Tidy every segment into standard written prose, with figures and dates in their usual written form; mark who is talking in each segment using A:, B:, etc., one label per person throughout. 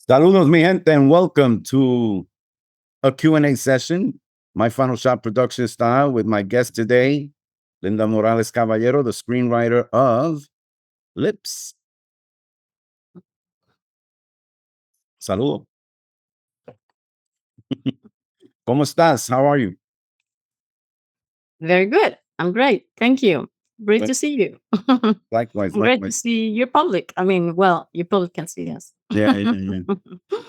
A: Saludos, mi gente, and welcome to a Q&A session, my Final Shot production style with my guest today, Linda Morales Caballero, the screenwriter of Lips. Saludo. ¿Cómo estás? How are you?
B: Very good. I'm great. Thank you. Great
A: Well,
B: to see you.
A: likewise,
B: Great to
A: likewise.
B: see your public. I mean, well, your public can see us.
A: Yeah. You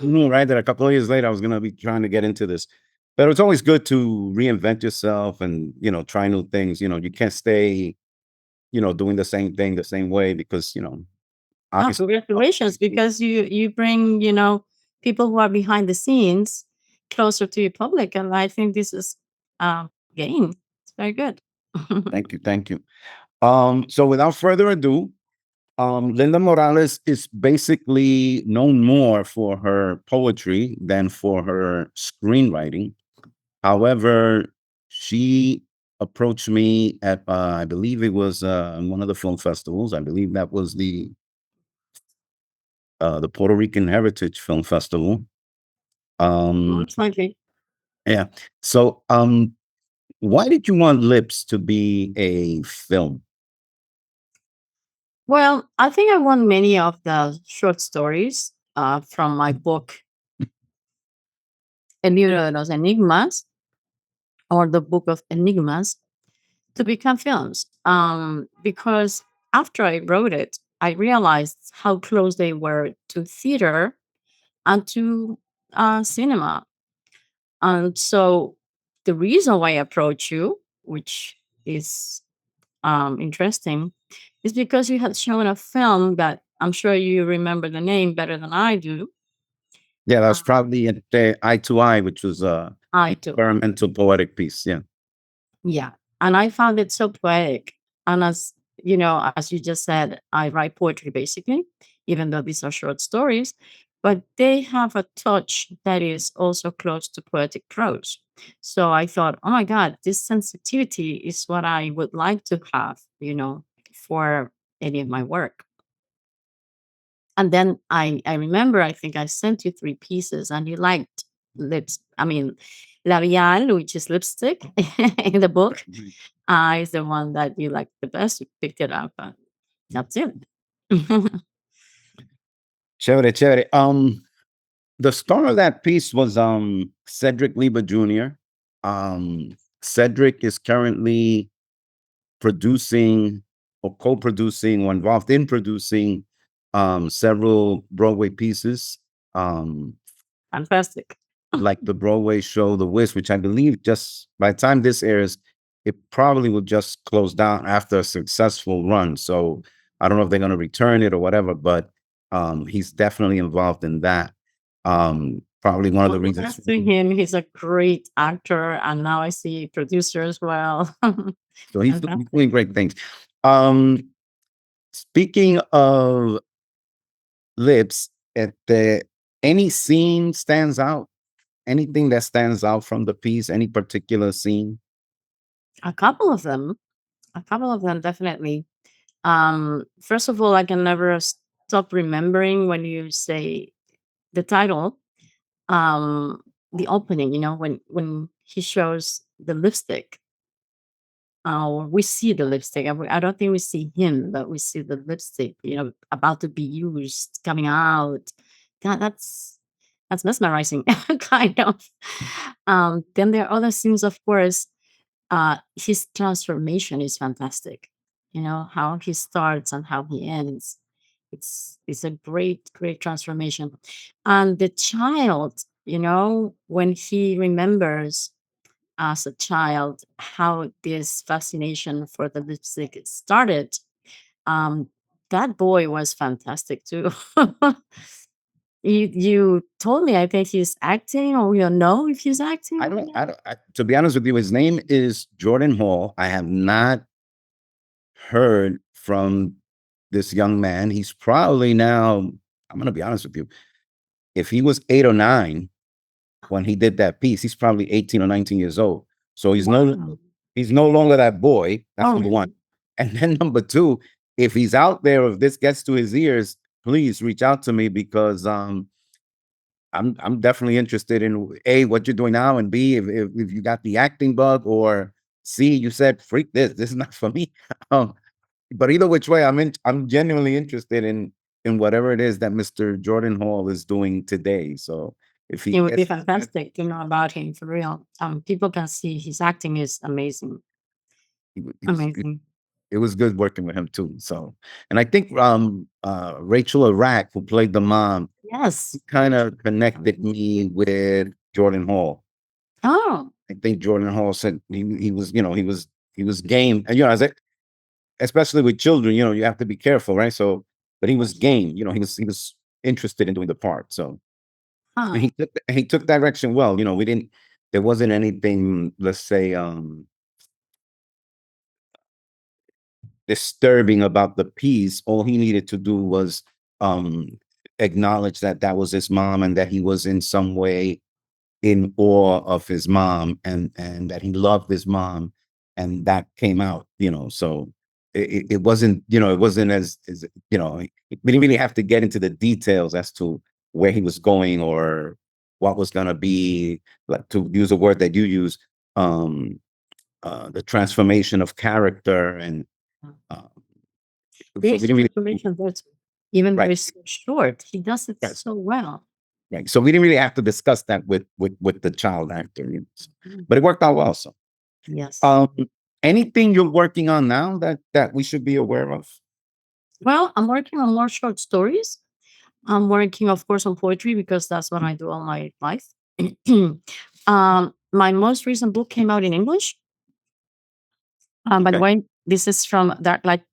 A: knew, right, that a couple of years later I was going to be trying to get into this. But it's always good to reinvent yourself and, try new things. You can't stay, doing the same thing the same way because,
B: Oh,
A: obviously.
B: congratulations, because you bring, people who are behind the scenes closer to your public. And I think this is gain. It's very good.
A: Thank you. Thank you. So without further ado, Linda Morales is basically known more for her poetry than for her screenwriting. However, she approached me at, I believe it was one of the film festivals. I believe that was the Puerto Rican Heritage Film Festival.
B: Most likely.
A: Yeah. So, why did you want Lips to be a film?
B: Well, I think I won many of the short stories from my book, El libro de los enigmas, or the book of enigmas, to become films. Because after I wrote it, I realized how close they were to theater and to cinema. And so the reason why I approached you, which is interesting, is because you had shown a film that I'm sure you remember the name better than I do.
A: Yeah, that was
B: Uh,
A: probably at the Eye to Eye, which was
B: I do.
A: experimental poetic piece. Yeah.
B: Yeah. And I found it so poetic. And as as you just said, I write poetry basically, even though these are short stories, but they have a touch that is also close to poetic prose. So I thought, oh my God, this sensitivity is what I would like to have, for any of my work. And then I remember, I think I sent you three pieces and you liked lips. I mean, labial, which is lipstick in the book,
A: Right.
B: is the one that you liked the best. You picked it up, and that's it.
A: Chévere, chévere. The star of that piece was Cedric Lieber Jr. Cedric is currently producing or co-producing or involved in producing several Broadway pieces. Um,
B: Fantastic.
A: like the Broadway show The Wiz, which I believe just by the time this airs, it probably will just close down after a successful run. So I don't know if they're going to return it or whatever, but he's definitely involved in that. Probably one of
B: Well,
A: the reasons.
B: congrats to him. He's a great actor, and now I see producer as well.
A: So he's
B: Fantastic.
A: doing great things. Um, Speaking of Lips, at the any scene stands out? Anything that stands out from the piece? Any particular scene?
B: A couple of them, definitely. First of all, I can never stop remembering when you say the title, um, the opening. When he shows the lipstick. We see the lipstick. I don't think we see him, but we see the lipstick. About to be used, coming out. That's mesmerizing, kind of. Then there are other scenes, of course. His transformation is fantastic. How he starts and how he ends. It's a great transformation. And the child, when he remembers as a child how this fascination for the lipstick started. um that boy was fantastic too. You told me, I think he's acting, or you know if he's acting
A: I
B: right
A: don't.
B: now.
A: I don't. To be honest with you, his name is Jordan Hall. I have not heard from this young man. He's probably now. I'm going to be honest with you. If he was 8 or 9 when he did that piece, he's probably 18 or 19 years old. So
B: Wow.
A: he's no longer that boy. That's
B: Oh,
A: number one.
B: really?
A: And then number two, if he's out there, if this gets to his ears, please reach out to me because I'm definitely interested in A, what you're doing now, and B, if you got the acting bug, or C, you said freak this. This is not for me. Um, but either which way, I'm genuinely interested in whatever it is that Mr. Jordan Hall is doing today. So if he
B: It would be
A: gets that,
B: fantastic to know about him for real. People can see his acting is amazing,
A: it was
B: amazing.
A: it was good working with him too. So, and I think Rachel Arak, who played the mom,
B: Yes.
A: kind of connected me with Jordan Hall.
B: Oh,
A: I think Jordan Hall said he was, he was game. And as especially with children, you have to be careful, right? So, but he was game. He was interested in doing the part. So, and
B: huh.
A: he took direction well. We didn't. There wasn't anything, let's say, disturbing about the piece. All he needed to do was um acknowledge that that was his mom, and that he was in some way in awe of his mom, and that he loved his mom, and that came out. So it wasn't, it wasn't as we didn't really have to get into the details as to where he was going, or what was going to be, like, to use a word that you use, um the transformation of character. And uh, so we
B: This
A: didn't really,
B: transformation was, even though
A: right,
B: it's so short, he does it
A: right,
B: so well.
A: right. So we didn't really have to discuss that with the child actor,
B: Mhm.
A: but it worked out well. So
B: Yes.
A: Um, anything you're working on now that we should be aware of?
B: Well, I'm working on more short stories. I'm working, of course, on poetry because that's what I do all my life. My most recent book came out in English. By the
A: Okay,
B: way, this is from Dark Light,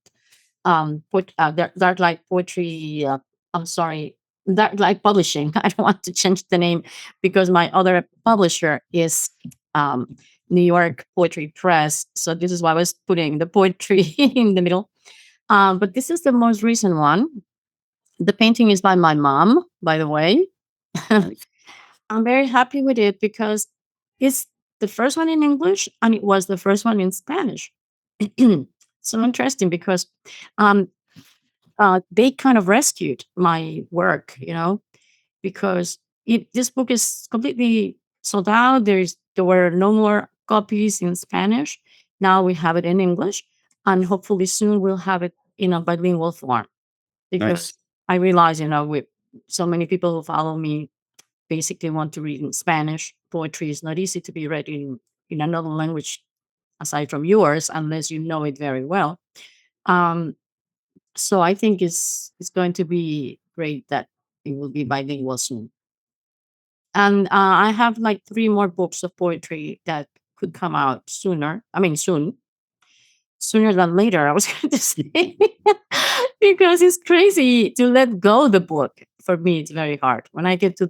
B: Dark Light Poetry. I'm sorry, Dark Light Publishing. I don't want to change the name because my other publisher is um, New York Poetry Press. So this is why I was putting the poetry in the middle. But this is the most recent one. The painting is by my mom, by the way.
A: nice,
B: I'm very happy with it because it's the first one in English and it was the first one in Spanish. So interesting because um, they kind of rescued my work, because this book is completely sold out. There were no more copies in Spanish. Now we have it in English, and hopefully soon we'll have it in a bilingual form.
A: nice.
B: Because I realize, with so many people who follow me basically want to read in Spanish. Poetry is not easy to be read in another language aside from yours unless you know it very well. Um, so I think it's going to be great that it will be bilingual soon. And I have like three more books of poetry that could come out sooner. I mean, sooner than later. I was going to say because it's crazy to let go the book. For me, it's very hard when I get to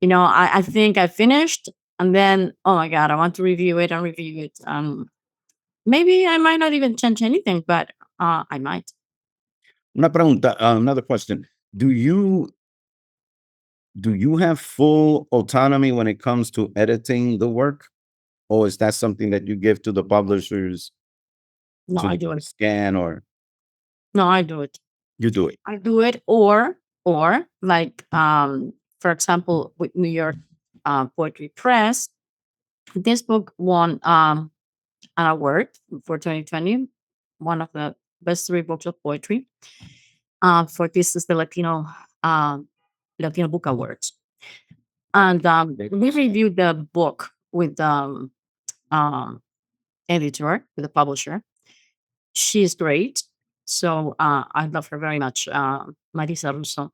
B: I think I finished and then, oh my God, I want to review it and review it. Maybe I might not even change anything, but I might.
A: Una pregunta, another question. Do you do you have full autonomy when it comes to editing the work, or is that something that you give to the publishers
B: No, I
A: to
B: do it.
A: scan, or
B: No, I do it.
A: you do it?
B: I do it, or like, for example, with New York Poetry Press, this book won an award for 2020, one of the best three books of poetry. For this is the um, Latino Book Awards. And we reviewed the book with the um, editor, with the publisher. She's great. So I love her very much, Marisa Russo.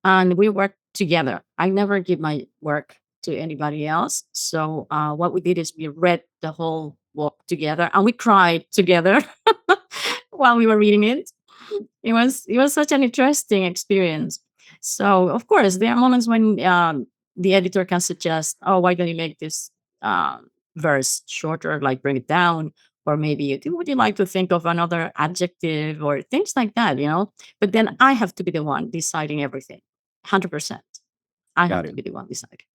B: And we worked together. I never give my work to anybody else. So what we did is we read the whole book together and we cried together while we were reading it. It was such an interesting experience. So of course there are moments when the editor can suggest, oh, why don't you make this verse shorter, like bring it down, or maybe would you like to think of another adjective or things like that. But then I have to be the one deciding everything, 100%. I have
A: Got
B: to
A: it.
B: be the one deciding.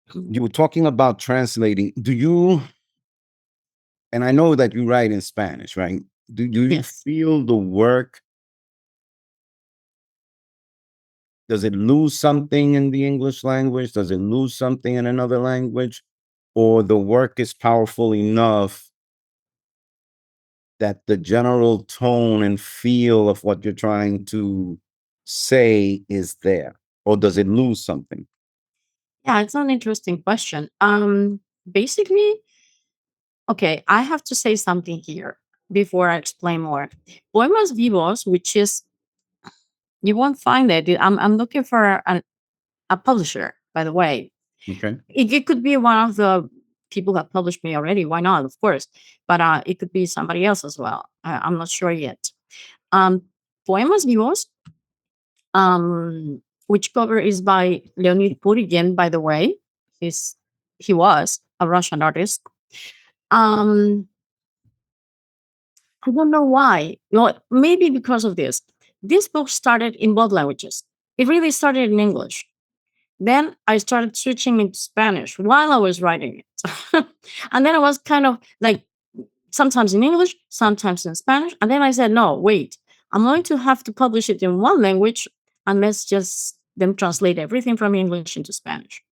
B: Mhm.
A: You were talking about translating. Do you? And I know that you write in Spanish, right? Do you
B: Yes.
A: feel the work Does it lose something in the English language? Does it lose something in another language? Or the work is powerful enough that the general tone and feel of what you're trying to say is there? Or does it lose something?
B: Yeah, it's an interesting question. Basically, okay, I have to say something here before I explain more. Poemas Vivos, which is, you won't find it. I'm looking for a publisher, by the way.
A: Okay.
B: It could be one of the people that published me already. Why not? Of course. But it could be somebody else as well. I'm not sure yet. Um, Poemas Vivos, which cover is by Leonid Purigin, by the way. He's, he was a Russian artist. Um, I don't know why. Well, maybe because of this. This book started in both languages. It really started in English. Then I started switching into Spanish while I was writing it. And then I was kind of like sometimes in English, sometimes in Spanish. And then I said, no, wait, I'm going to have to publish it in one language and let's just then translate everything from English into Spanish.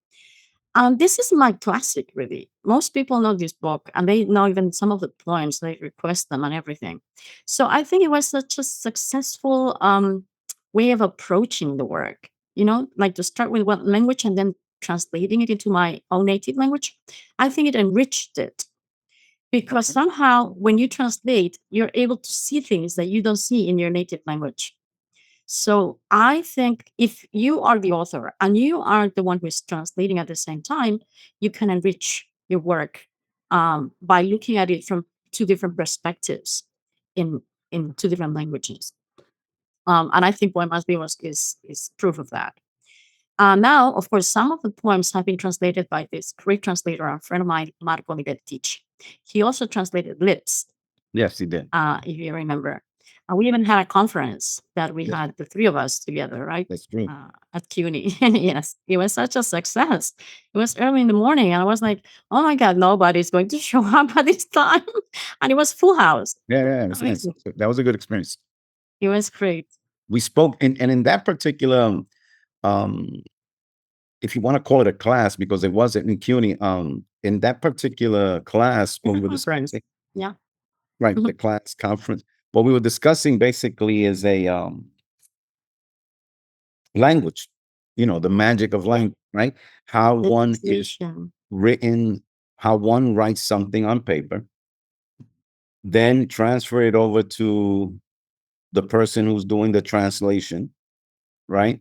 B: This is my classic, really. Most people know this book and they know even some of the poems, they request them and everything. So I think it was such a successful way of approaching the work, you know, like to start with one language and then translating it into my own native language. I think it enriched it because somehow when you translate, you're able to see things that you don't see in your native language. So I think if you are the author and you are the one who is translating at the same time, you can enrich your work by looking at it from two different perspectives in two different languages. And I think Poemas Vivos is proof of that. Now, of course, some of the poems have been translated by this great translator, a friend of mine, Marco Libertich. He also translated Lips,
A: Yes, he did.
B: if you remember. We even had a conference that we
A: Yes,
B: had the three of us together, right?
A: that's true.
B: At CUNY. Yes, it was such a success. It was early in the morning, and I was like, oh my God, nobody's going to show up at this time. And it was full house.
A: Yeah, yeah, it was nice.
B: Amazing.
A: So that was a good experience.
B: It was great.
A: We spoke, and in that particular, um, if you want to call it a class, because it wasn't in CUNY, in that particular class, when we were
B: Conference.
A: discussing,
B: Yeah.
A: right, the
B: Mhm.
A: class conference, what we were discussing basically is a language, the magic of language, right? How
B: The
A: one is
B: translation.
A: written, how one writes something on paper, then transfer it over to the person who's doing the translation, right?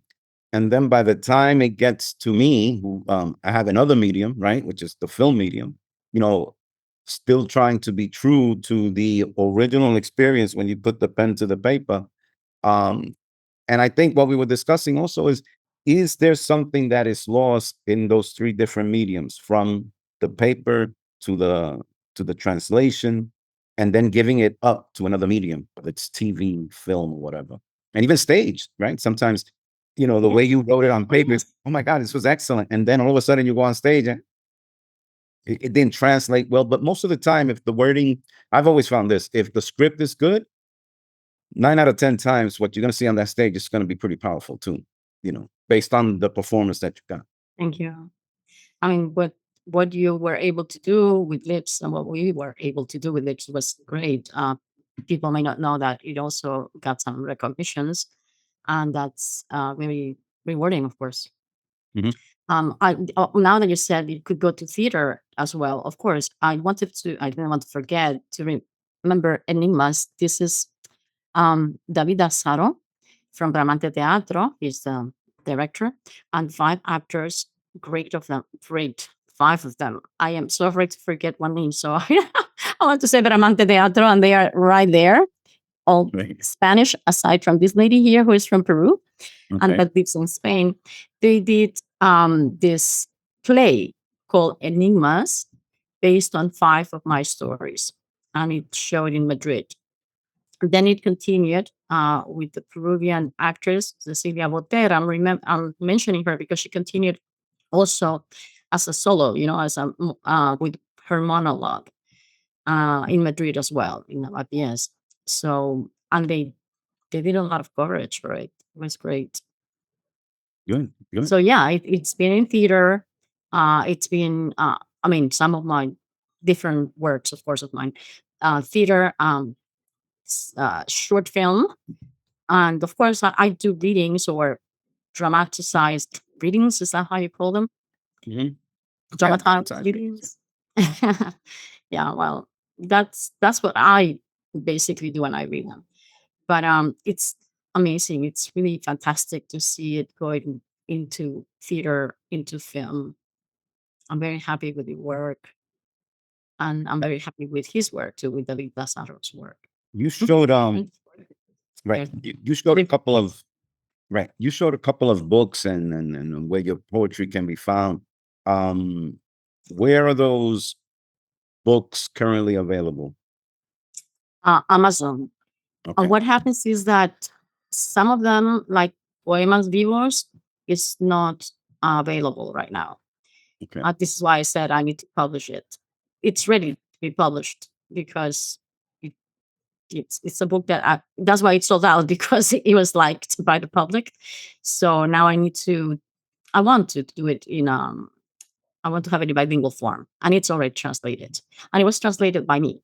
A: And then by the time it gets to me, who I have another medium, right, which is the film medium, you know, still trying to be true to the original experience when you put the pen to the paper. Um, and I think what we were discussing also is there something that is lost in those three different mediums, from the paper to the translation, and then giving it up to another medium, whether it's TV, film, or whatever, and even stage, right? Sometimes, the way
B: Yes.
A: you wrote it on paper is, oh my God, this was excellent, and then all of a sudden you go on stage and it didn't translate well. But most of the time, if the wording, I've always found this: if the script is good, 9 out of 10 times, what you're going to see on that stage is going to be pretty powerful too, based on the performance that you got.
B: Thank you. I mean, what you were able to do with Lips and what we were able to do with Lips was great. People may not know that it also got some recognitions, and that's very rewarding, of course.
A: Mhm.
B: Now that you said it could go to theater as well, of course, I didn't want to forget to remember Enigmas. This is David Asaro from Bramante Teatro. He's the director, and five actors, great of them, great. Five of them. I am so afraid to forget one name, so I want to say Bramante Teatro, and they are right there, all
A: Right.
B: Spanish, aside from this lady here who is from Peru and
A: Okay.
B: but lives in Spain. They did this play called Enigmas based on five of my stories, and it showed in Madrid. Then it continued with the Peruvian actress Cecilia Botera. I'm mentioning her because she continued also as a solo, as a with her monologue in Madrid as well in Lavapiés. So and they did a lot of coverage for it. It was great.
A: Good. Good.
B: So yeah, it's been in theater. It's been, I mean, some of my different works, of course, of mine, theater, short film, and of course, I do readings or dramatized readings. Is that how you call them?
A: Hmm. Yeah.
B: Dramatized
A: Downside.
B: readings. Yeah, well, that's what I basically do when I read them. But it's amazing. It's really fantastic to see it going into theater, into film. I'm very happy with the work, and I'm very happy with his work too, with David Lazaro's work.
A: You
B: Mhm.
A: showed
B: And
A: right.
B: there's
A: You showed a
B: the-
A: couple of right. You showed a couple of books and where your poetry can be found. Um, where are those books currently available?
B: Amazon. And
A: Okay.
B: what happens is that some of them, like Poemas Vivos, is not available right now.
A: Okay.
B: This is why I said I need to publish it. It's ready to be published because it, it's a book that that's why it's sold out because it was liked by the public. So now I need to. I want to do it in I want to have it in bilingual form, and it's already translated, and it was translated by me.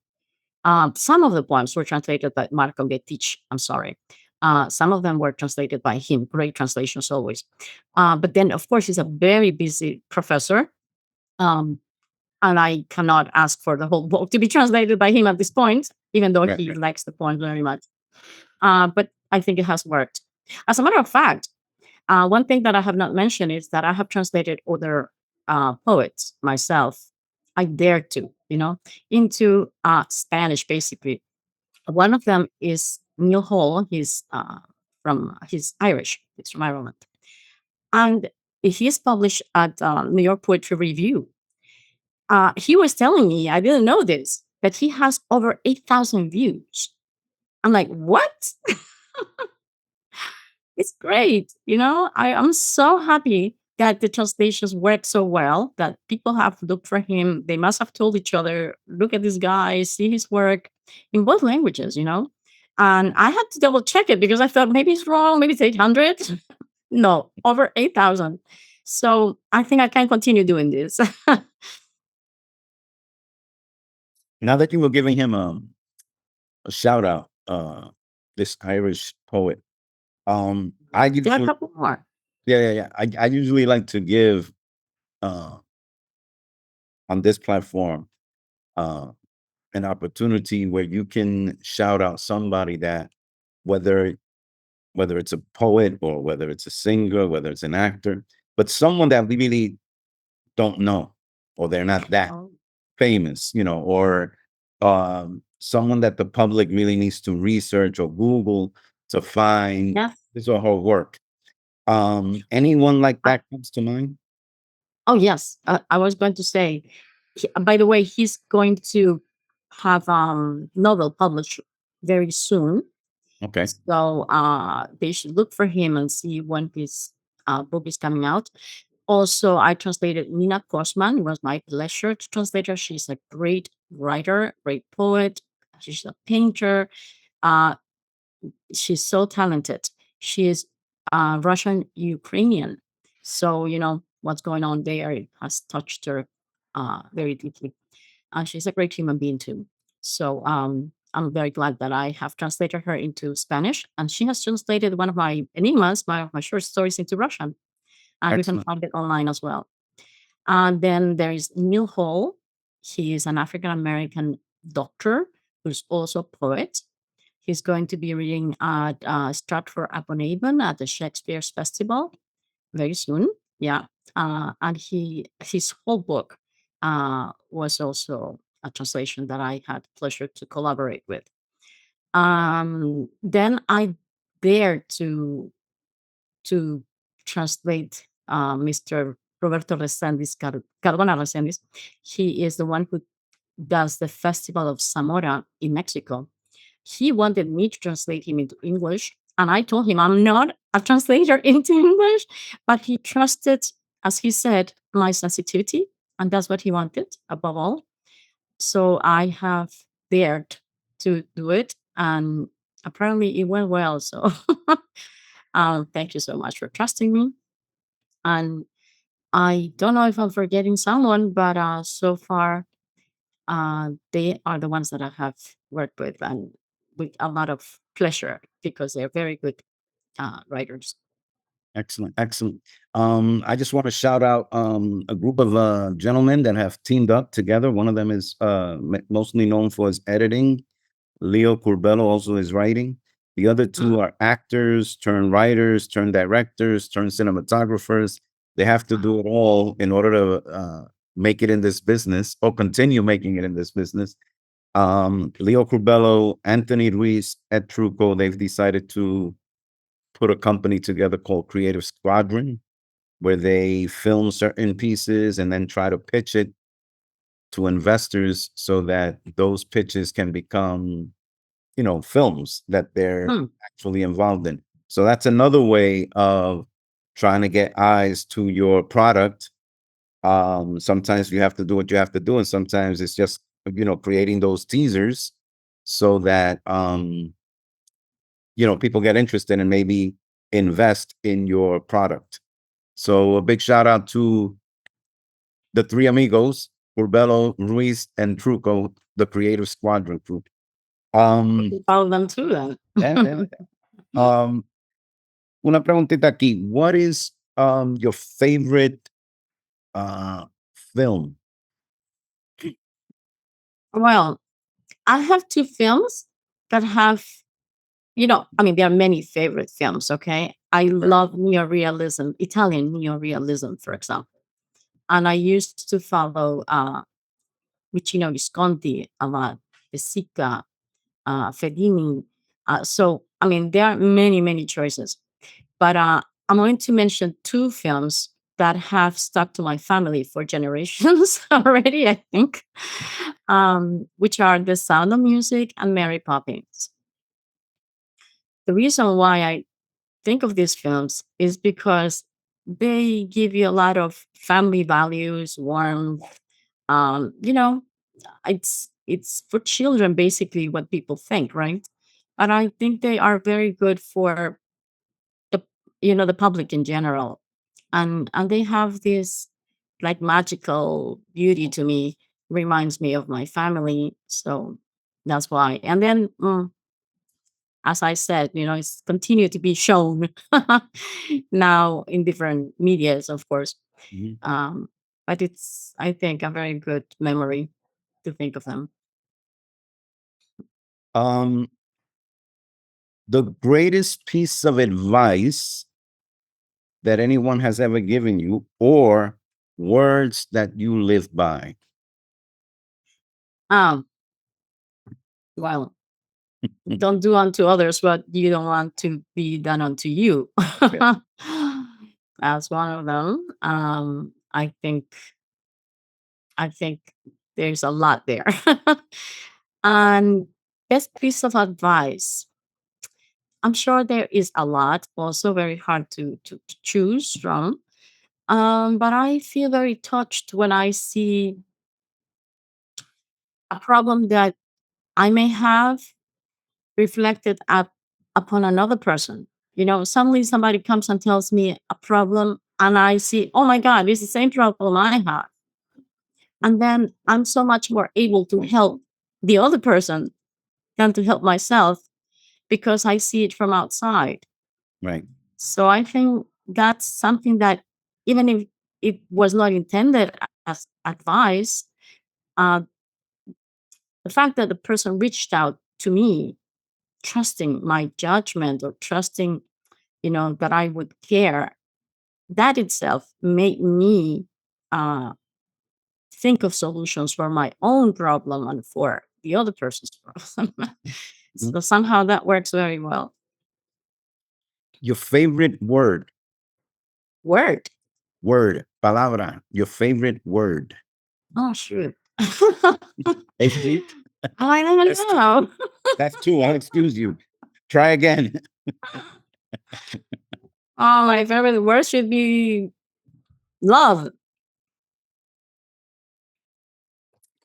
B: Some of the poems were translated by Marco Getich. I'm sorry. Some of them were translated by him. Great translations always. But then, of course, he's a very busy professor. Um, and I cannot ask for the whole book to be translated by him at this point, even though
A: Right.
B: he
A: Right.
B: likes the poem very much. But I think it has worked. As a matter of fact, one thing that I have not mentioned is that I have translated other poets myself. I dare to, into Spanish, basically. One of them is Neil Hall. He's Irish. He's from Ireland, and he's published at New York Poetry Review. He was telling me, I didn't know this, that he has over 8,000 views. I'm like, what? It's great. I'm so happy that the translations work so well that people have looked for him. They must have told each other, look at this guy, see his work in both languages. And I had to double check it because I thought maybe it's wrong, maybe it's 800. No, over 8,000. So I think I can continue doing this.
A: Now that you were giving him a shout out, this Irish poet. I
B: There are a
A: usually
B: couple more.
A: yeah. I usually like to give uh on this platform uh an opportunity where you can shout out somebody that whether whether it's a poet or whether it's a singer, whether it's an actor, but someone that we really don't know or they're not that
B: Oh,
A: famous, or someone that the public really needs to research or Google to find
B: yes.
A: his or her work. Anyone like
B: I,
A: that comes to mind?
B: oh, yes. I was going to say, by the way, he's going to have novel published very soon.
A: Okay,
B: So they should look for him and see when his book is coming out. Also, I translated Nina Kosman. It was my pleasure to translate her. She's a great writer, great poet. She's a painter. Uh, she's so talented. She is Russian Ukrainian. So, what's going on there it has touched her very deeply. She's a great human being too. So I'm very glad that I have translated her into Spanish, and she has translated one of my enigmas, my short stories, into Russian. And you can
A: excellent,
B: find it online as well. And then there is Neil Hall. He is an African American doctor who's also a poet. He's going to be reading at Stratford upon Avon at the Shakespeare's Festival very soon. Yeah. And his whole book was also a translation that I had pleasure to collaborate with. Then I dared to translate Mr. Roberto Cardona Resendis. He is the one who does the Festival of Zamora in Mexico. He wanted me to translate him into English, and I told him I'm not a translator into English, but he trusted, as he said, my sensitivity, and that's what he wanted above all. So I have dared to do it, and apparently it went well. So thank you so much for trusting me. And I don't know if I'm forgetting someone, but so far, they are the ones that I have worked with, and with a lot of pleasure because they're very good writers.
A: Excellent, excellent. I just want to shout out a group of gentlemen that have teamed up together. One of them is mostly known for his editing. Leo Curbelo also is writing. The other two are actors, turn writers, turn directors, turn cinematographers. They have to do it all in order to make it in this business or continue making it in this business. Leo Curbelo, Anthony Ruiz, Ed Truco, they've decided to put a company together called Creative Squadron, where they film certain pieces and then try to pitch it to investors so that those pitches can become, films that they're
B: Hmm.
A: actually involved in. So that's another way of trying to get eyes to your product. Sometimes you have to do what you have to do, and sometimes it's just, creating those teasers so that people get interested and maybe invest in your product. So a big shout out to the three amigos, Urbello, Ruiz, and Truco, the Creative Squadron group. Um,
B: Follow them too,
A: yeah, yeah,
B: then.
A: yeah. Una preguntita aquí. What is your favorite uh film?
B: Well, I have two films that have, I mean, there are many favorite films, okay? I
A: Sure.
B: love neorealism, Italian neorealism, for example. And I used to follow Vicino Visconti a lot, De Sica, Fellini. So, I mean, there are many, many choices. But I'm going to mention two films that have stuck to my family for generations already, I think, which are The Sound of Music and Mary Poppins. The reason why I think of these films is because they give you a lot of family values, warmth. You know, it's for children basically what people think, right? And I think they are very good for the the public in general, and they have this like magical beauty to me, reminds me of my family, so that's why. And then as I said, it's continued to be shown now in different medias, of course.
A: Mhm.
B: um but it's, I think, a very good memory to think of them.
A: Um, the greatest piece of advice that anyone has ever given you, or words that you live by.
B: um well, don't do unto others what you don't want to be done unto you.
A: Yeah.
B: That's one of them. I think there's a lot there. And best piece of advice, I'm sure there is a lot, also very hard to choose from. But I feel very touched when I see a problem that I may have reflected upon another person. Suddenly somebody comes and tells me a problem, and I see, oh my God, it's the same problem I have. And then I'm so much more able to help the other person than to help myself because I see it from outside.
A: Right.
B: So I think that's something that, even if it was not intended as advice, uh, the fact that the person reached out to me, trusting my judgment or trusting, that I would care, that itself made me uh, think of solutions for my own problem and for the other person's problem.
A: Mhm.
B: So somehow that works very well.
A: Your favorite word,
B: Word.
A: palabra, your favorite word.
B: Oh, shoot.
A: Favorite?
B: I don't
A: That's two.
B: know.
A: That's two. I'll excuse you. Try again.
B: Oh, my favorite word should be love.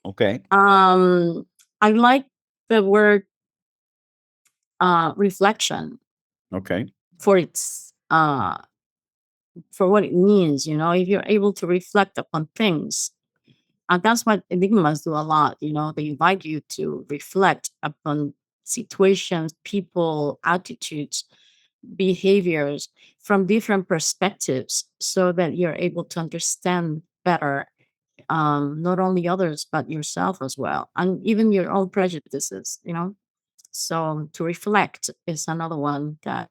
A: Okay.
B: Um, I like the word reflection
A: Okay.
B: for its for what it means, if you're able to reflect upon things. And that's what enigmas do a lot. They invite you to reflect upon situations, people, attitudes, behaviors from different perspectives so that you're able to understand better, not only others, but yourself as well, and even your own prejudices. So to reflect is another one that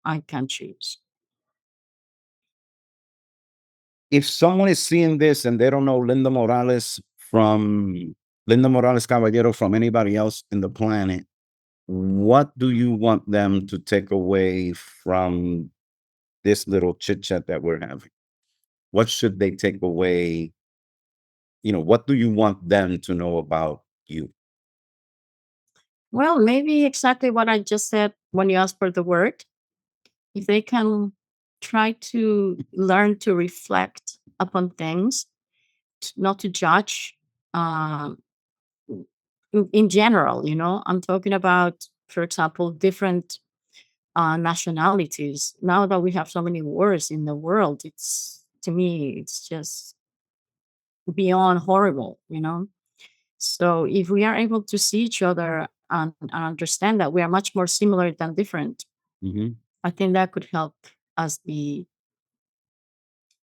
B: I can choose.
A: If someone is seeing this and they don't know Linda Morales Caballero from anybody else in the planet, what do you want them to take away from this little chit chat that we're having? What should they take away? What do you want them to know about you?
B: Well, maybe exactly what I just said when you asked for the word. If they can try to learn to reflect upon things, not to judge, um, in general, I'm talking about, for example, different nationalities. Now that we have so many wars in the world, to me, it's just beyond horrible. So if we are able to see each other and understand that we are much more similar than different,
A: Mhm.
B: I think that could help us be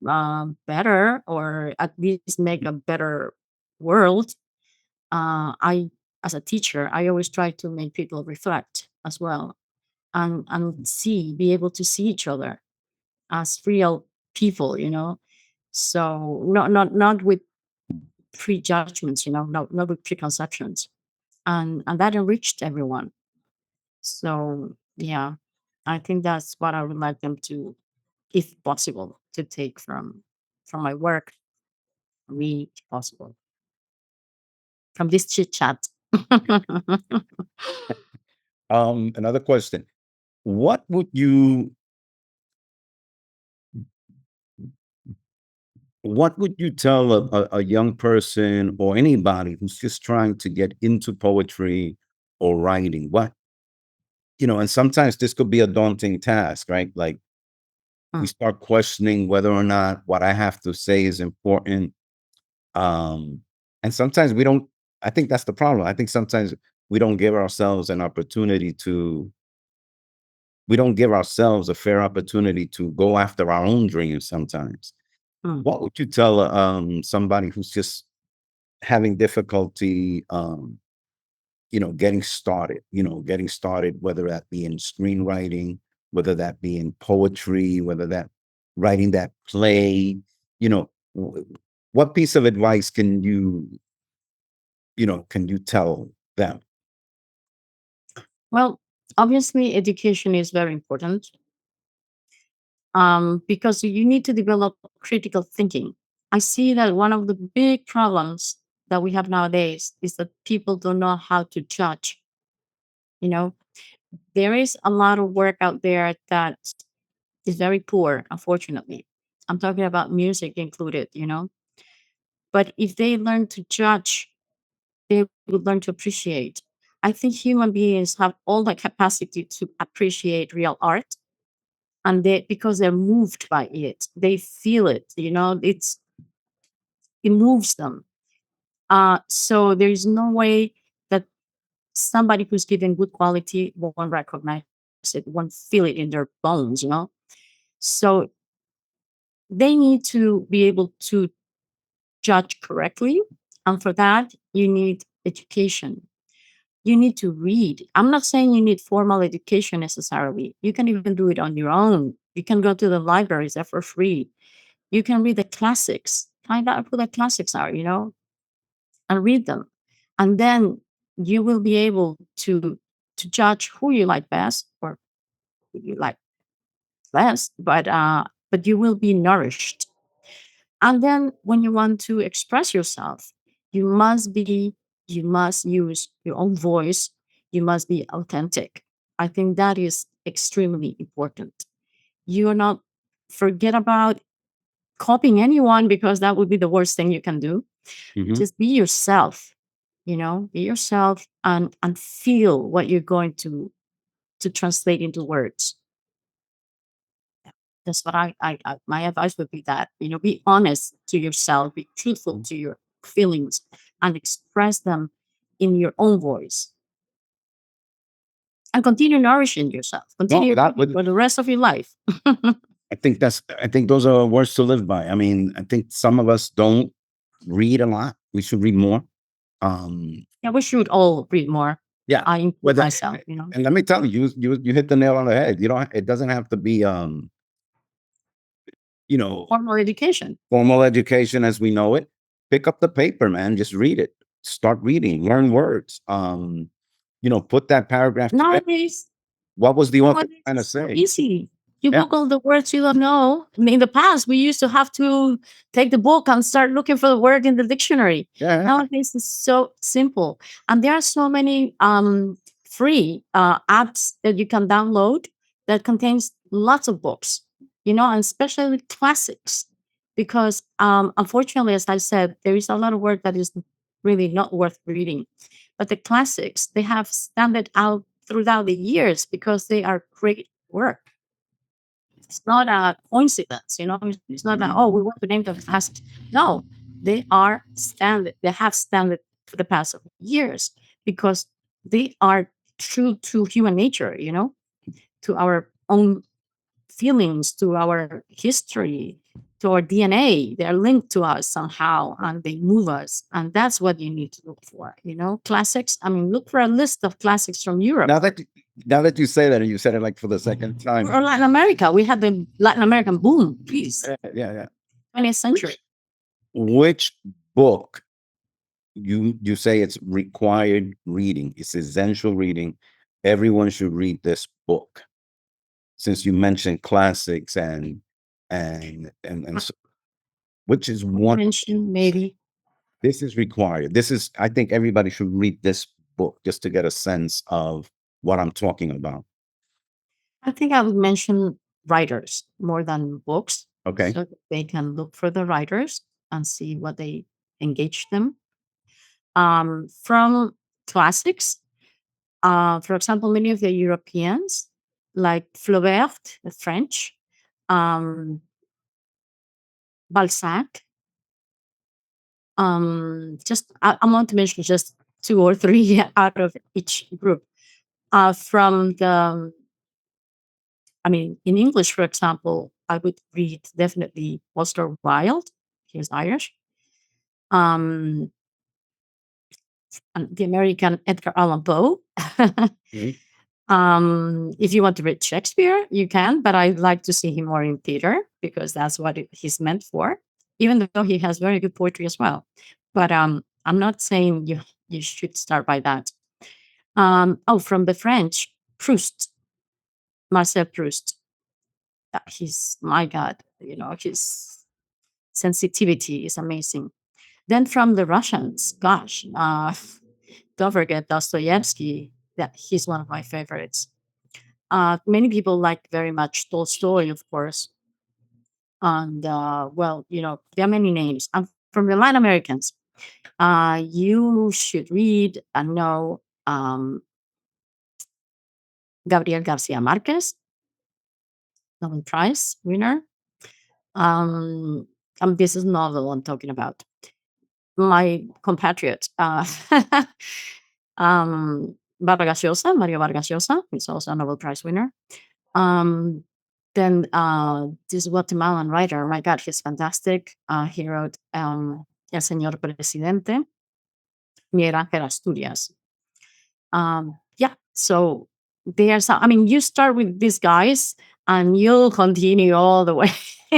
B: better, or at least make a better world. I, as a teacher, I always try to make people reflect as well, and be able to see each other as real people. So not with prejudgments, not with preconceptions, and that enriched everyone. So yeah, I think that's what I would like them to, if possible, to take from my work, read possible from this chit chat.
A: Another question. What would you what would you tell a young person or anybody who's just trying to get into poetry or writing? And sometimes this could be a daunting task, right? Like we
B: Mm,
A: start questioning whether or not what I have to say is important. And sometimes we don't, I think that's the problem. I think sometimes we don't give ourselves an opportunity to, we don't give ourselves a fair opportunity to go after our own dreams sometimes.
B: mm.
A: What would you tell somebody who's just having difficulty, getting started, whether that be in screenwriting, whether that be in poetry, whether that writing that play, you know, w- what piece of advice can you tell them?
B: Well, obviously, education is very important, because you need to develop critical thinking. I see that one of the big problems that we have nowadays is that people don't know how to judge. You know, there is a lot of work out there that is very poor, unfortunately. I'm talking about music included. But if they learn to judge, they would learn to appreciate. I think human beings have all the capacity to appreciate real art, and because they're moved by it, they feel it. It moves them. So there is no way that somebody who's given good quality won't recognize it, won't feel it in their bones. So they need to be able to judge correctly, and for that you need education. You need to read. I'm not saying you need formal education necessarily. You can even do it on your own. You can go to the libraries, they're for free. You can read the classics, find out who the classics are, and read them. And then you will be able to judge who you like best or who you like less, but you will be nourished. And then when you want to express yourself, you must be, you must use your own voice. You must be authentic. I think that is extremely important. You are not, forget about copying anyone, because that would be the worst thing you can do.
A: Mhm.
B: Just be yourself, be yourself, and feel what you're going to translate into words. That's what my advice would be that, be honest to yourself, be truthful to your feelings, and express them in your own voice, and continue nourishing yourself,
A: No,
B: continue
A: that
B: reading
A: would.
B: for the rest of your life.
A: I think those are words to live by. I mean, I think some of us don't read a lot. We should read more. Um,
B: Yeah, we should all read more.
A: yeah.
B: I include
A: Whether
B: myself.
A: and let me tell you, you hit the nail on the head. You don't. It doesn't have to be you know,
B: Formal education.
A: formal education as we know it. Pick up the paper, man. Just read it. Start reading. Learn words. Put that paragraph together.
B: Nowadays,
A: What was the author
B: nowadays
A: trying to
B: it's so
A: say?
B: easy. You
A: Yeah.
B: Google the words you don't know. In the past, we used to have to take the book and start looking for the word in the dictionary.
A: Yeah. Yeah.
B: Nowadays, it's so simple, and there are so many free apps that you can download that contains lots of books. And especially classics, because unfortunately, as I said, there is a lot of work that is really not worth reading. But the classics, they have stand out throughout the years because they are great work. It's not a coincidence. It's not that, oh, we want to name them classics. No, they are standard. They have standard for the past years because they are true to human nature, to our own feelings, to our history, to our DNA. They're linked to us somehow and they move us. And that's what you need to look for. Classics. I mean, look for a list of classics from Europe
A: Now that now that you say that, and you said it like for the second time.
B: or Latin America. We had the Latin American boom, please.
A: Yeah, yeah.
B: 20th century.
A: Which book you say it's required reading? It's essential reading. Everyone should read this book. Since you mentioned classics and so, which is one
B: Mention maybe.
A: this is required. This is I think everybody should read this book just to get a sense of what I'm talking about.
B: I think I would mention writers more than books
A: Okay.
B: so that they can look for the writers and see what they engage them. From classics, for example, many of the Europeans, like Flaubert, the French, um, Balzac. I want to mention just two or three out of each group. From the, I mean, in English, for example, I would read definitely Oscar Wilde. He's Irish. Um, and the American Edgar Allan Poe.
A: Mhm.
B: If you want to read Shakespeare, you can, but I like to see him more in theater because that's what he's meant for. Even though he has very good poetry as well, but I'm not saying you should start by that. Oh, from the French, Proust, Marcel Proust. He's my God, his sensitivity is amazing. Then from the Russians, gosh, don't forget Dostoevsky. That he's one of my favorites. Many people like very much Tolstoy, of course. And well, there are many names. I'm from the Latin Americans. You should read and know Gabriel Garcia Marquez, Nobel Prize winner. Um, this is novel I'm talking about. My compatriot, Vargas Llosa, Mario Vargas Llosa, who's also a Nobel Prize winner. Um, then this Guatemalan writer, my God, he's fantastic. He wrote El Señor Presidente, Miguel Ángel Asturias. Yeah, so there's, I mean, you start with these guys and you'll continue all the way.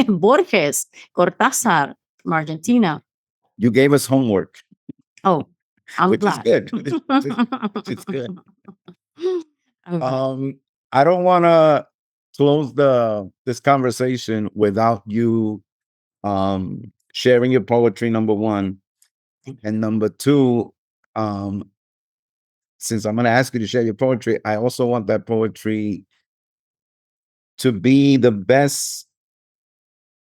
B: Borges, Cortázar from Argentina.
A: You gave us homework,
B: Oh, I'm
A: which is
B: glad.
A: good. Which is good.
B: I'm glad.
A: I don't want to close the this conversation without you sharing your poetry, number one, and number two. Um, since I'm going to ask you to share your poetry, I also want that poetry to be the best,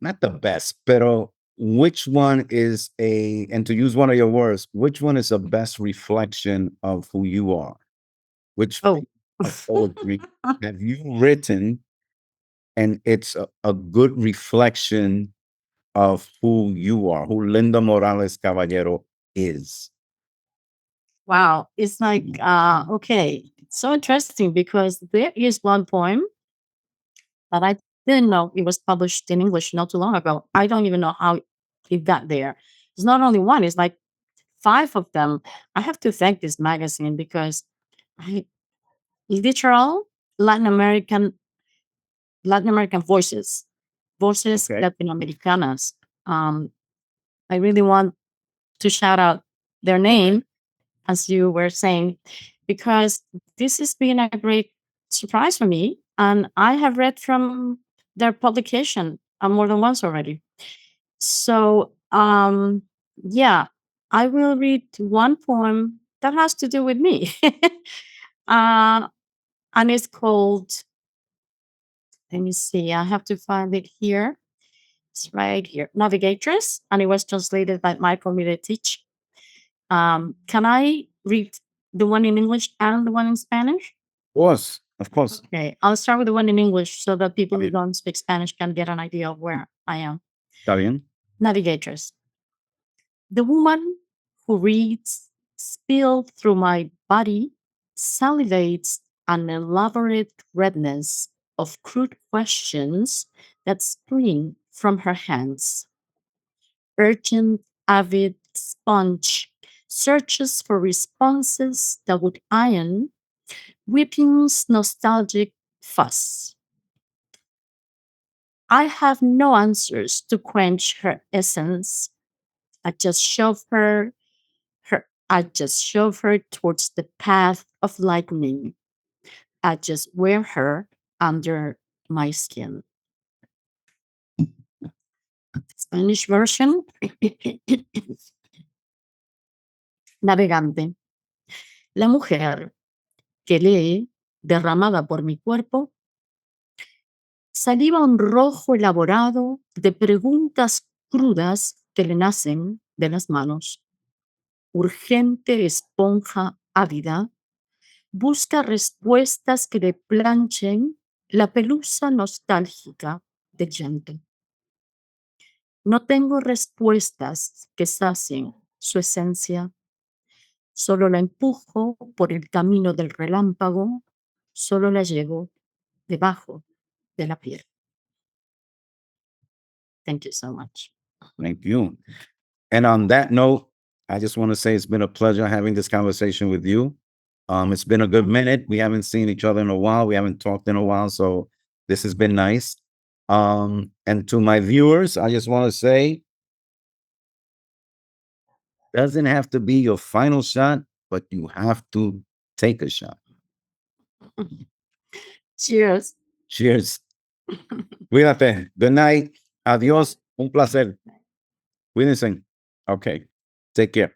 A: not the best, but which one is and to use one of your words, which one is the best reflection of who you are? Which
B: Oh.
A: piece of poetry have you written and it's a good reflection of who you are, who Linda Morales Caballero is.
B: Wow. It's like, okay, it's so interesting because there is one poem that I didn't know it was published in English not too long ago. I don't even know how it got there. It's not only one, it's like five of them. I have to thank this magazine because I literal Latin American Latin American voices, voices
A: Okay.
B: Latinoamericanas. Um, I really want to shout out their name, as you were saying, because this has been a great surprise for me. And I have read from their publication more than once already. So, yeah, I will read one poem that has to do with me. uh, and it's called, let me see, I have to find it here. It's right here, Navigatress, and it was translated by Michael Miletich. Can I read the one in English and the one in Spanish?
A: Of course, of course.
B: Okay, I'll start with the one in English so that people
A: Está
B: who
A: bien.
B: don't speak Spanish can get an idea of where I am.
A: Está bien.
B: Navigatress. The woman who reads, spilled through my body, salivates an elaborate redness of crude questions that spring from her hands. Urgent, avid sponge searches for responses that would iron weeping's nostalgic fuss. I have no answers to quench her essence. I just shove I just shove her towards the path of lightning. I just wear her under my skin. Spanish version. Navegante. La mujer que lee, derramada por mi cuerpo, saliva un rojo elaborado de preguntas crudas que le nacen de las manos. Urgente esponja ávida, busca respuestas que le planchen la pelusa nostálgica del llanto. No tengo respuestas que sacien su esencia, solo la empujo por el camino del relámpago, solo la llevo debajo de la piel. Thank you so much.
A: Thank you. And on that note, I just want to say it's been a pleasure having this conversation with you. It's been a good minute. We haven't seen each other in a while. We haven't talked in a while. So this has been nice. And to my viewers, I just want to say, doesn't have to be your final shot, but you have to take a shot.
B: Cheers.
A: Cheers. Cuídate. Good night. Adiós. Un placer. Cuídense. Okay. Take care.